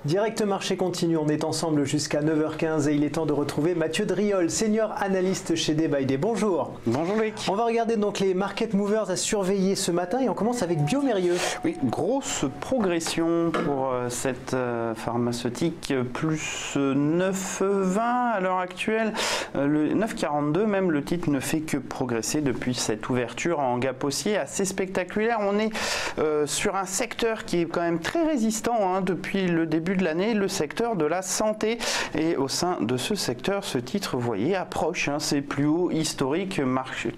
Direct Marché continue, on est ensemble jusqu'à 9h15 et il est temps de retrouver Mathieu Driol, senior analyste chez Day by Day. Bonjour. Bonjour Luc. On va regarder donc les market movers à surveiller ce matin et on commence avec Biomérieux. Oui, grosse progression pour cette pharmaceutique, plus 9,20 à l'heure actuelle. Le 9,42 même, le titre ne fait que progresser depuis cette ouverture en gap haussier assez spectaculaire. On est sur un secteur qui est quand même très résistant depuis le début de l'année, le secteur de la santé. Et au sein de ce secteur, ce titre, vous voyez, approche ses plus hauts historiques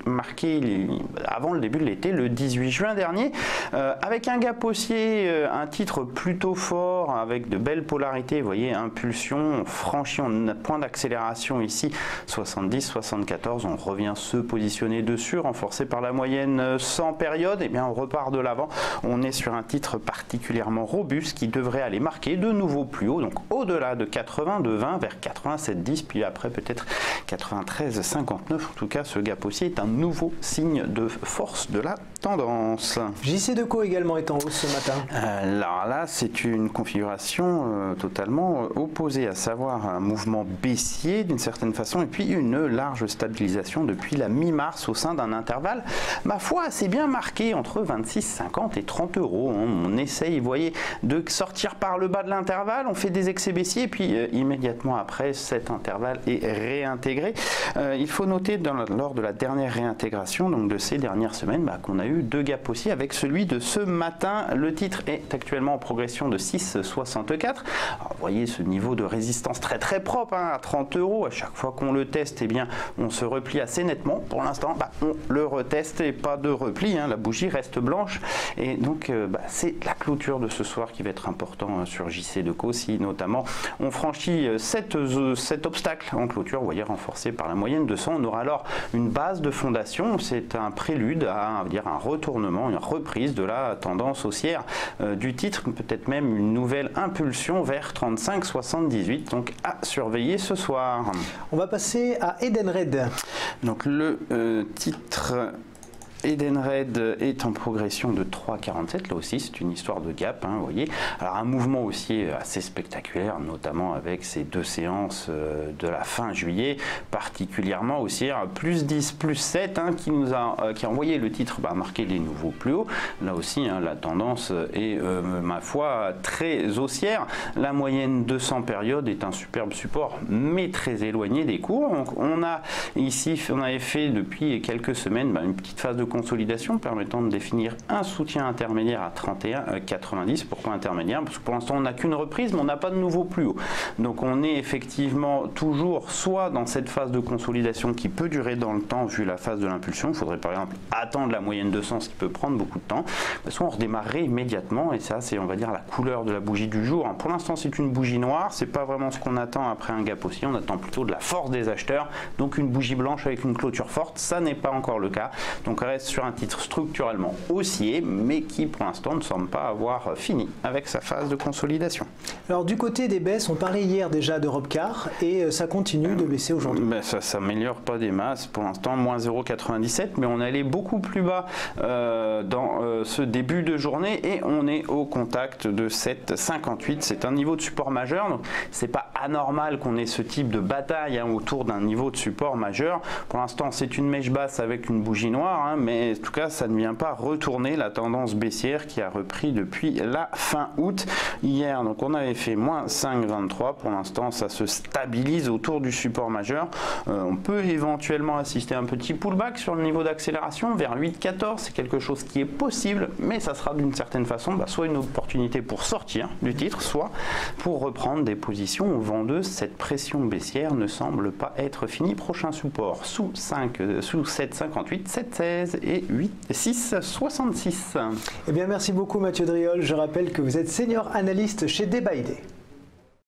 marqués avant le début de l'été, le 18 juin dernier, avec un gap haussier, un titre plutôt fort, avec de belles polarités. Vous voyez, impulsion, on franchit, on a point d'accélération ici, 70-74, on revient se positionner dessus, renforcé par la moyenne 100 périodes, et bien on repart de l'avant. On est sur un titre particulièrement robuste qui devrait aller marquer de nouveau plus haut, donc au-delà de 82,20 vers 87,10, puis après peut-être 93,59. En tout cas, ce gap haussier est un nouveau signe de force de la tendance. JC-Decaux également est en hausse ce matin. Alors là, c'est une configuration totalement opposée, à savoir un mouvement baissier d'une certaine façon, et puis une large stabilisation depuis la mi-mars au sein d'un intervalle, ma foi, assez bien marqué entre 26,50 et 30 euros. On essaye, vous voyez, de sortir par le bas de l'intervalle, on fait des excès baissiers, et puis immédiatement après, cet intervalle est réintégré. Il faut noter lors de la dernière réintégration, donc de ces dernières semaines, qu'on a eu deux gaps haussiers avec celui de ce matin. Le titre est actuellement en progression de 6,64. Alors, vous voyez ce niveau de résistance très très propre à 30 euros. À chaque fois qu'on le teste, eh bien, on se replie assez nettement. Pour l'instant, on le reteste et pas de repli. La bougie reste blanche. Et donc, c'est la clôture de ce soir qui va être important sur JC-Decaux. Si notamment on franchit cet obstacle en clôture, vous voyez, renforcé par la moyenne de 100, on aura alors une base de fondation. C'est un prélude à dire un retournement, une reprise de la tendance haussière du titre, peut-être même une nouvelle impulsion vers 35,78, donc à surveiller ce soir. On va passer à Edenred. Donc le titre Edenred est en progression de 3,47, là aussi c'est une histoire de gap, vous voyez. Alors un mouvement aussi assez spectaculaire, notamment avec ces deux séances de la fin juillet, particulièrement aussi plus 10, plus 7, qui a envoyé le titre marquer les nouveaux plus hauts. Là aussi, la tendance est, ma foi, très haussière. La moyenne 200 périodes est un superbe support, mais très éloigné des cours. Donc, on avait fait depuis quelques semaines une petite phase de consolidation permettant de définir un soutien intermédiaire à 31,90. Pourquoi intermédiaire? Parce que pour l'instant on n'a qu'une reprise, mais on n'a pas de nouveau plus haut. Donc on est effectivement toujours soit dans cette phase de consolidation qui peut durer dans le temps vu la phase de l'impulsion. Il faudrait par exemple attendre la moyenne 200, ce qui peut prendre beaucoup de temps. Soit on redémarrerait immédiatement, et ça c'est, on va dire, la couleur de la bougie du jour. Pour l'instant c'est une bougie noire, c'est pas vraiment ce qu'on attend après un gap haussier. On attend plutôt de la force des acheteurs, donc une bougie blanche avec une clôture forte. Ça n'est pas encore le cas, donc reste sur un titre structurellement haussier, mais qui pour l'instant ne semble pas avoir fini avec sa phase de consolidation. Alors du côté des baisses, on parlait hier déjà d'Europecar et ça continue de baisser aujourd'hui. Ça ne s'améliore pas des masses, pour l'instant moins 0,97, mais on allait beaucoup plus bas dans ce début de journée et on est au contact de 7,58. C'est un niveau de support majeur, donc c'est pas anormal qu'on ait ce type de bataille autour d'un niveau de support majeur. Pour l'instant c'est une mèche basse avec une bougie noire, mais en tout cas ça ne vient pas retourner la tendance baissière qui a repris depuis la fin août. Hier donc on avait fait moins 5,23, pour l'instant ça se stabilise autour du support majeur. On peut éventuellement assister à un petit pullback sur le niveau d'accélération vers 8,14, c'est quelque chose qui est possible, mais ça sera d'une certaine façon soit une opportunité pour sortir du titre, soit pour reprendre des positions vendeuses. Cette pression baissière ne semble pas être finie. Prochain support sous 7,58, 7,16 et 6,66. Eh bien merci beaucoup Mathieu Driol, je rappelle que vous êtes senior analyste chez Day by Day.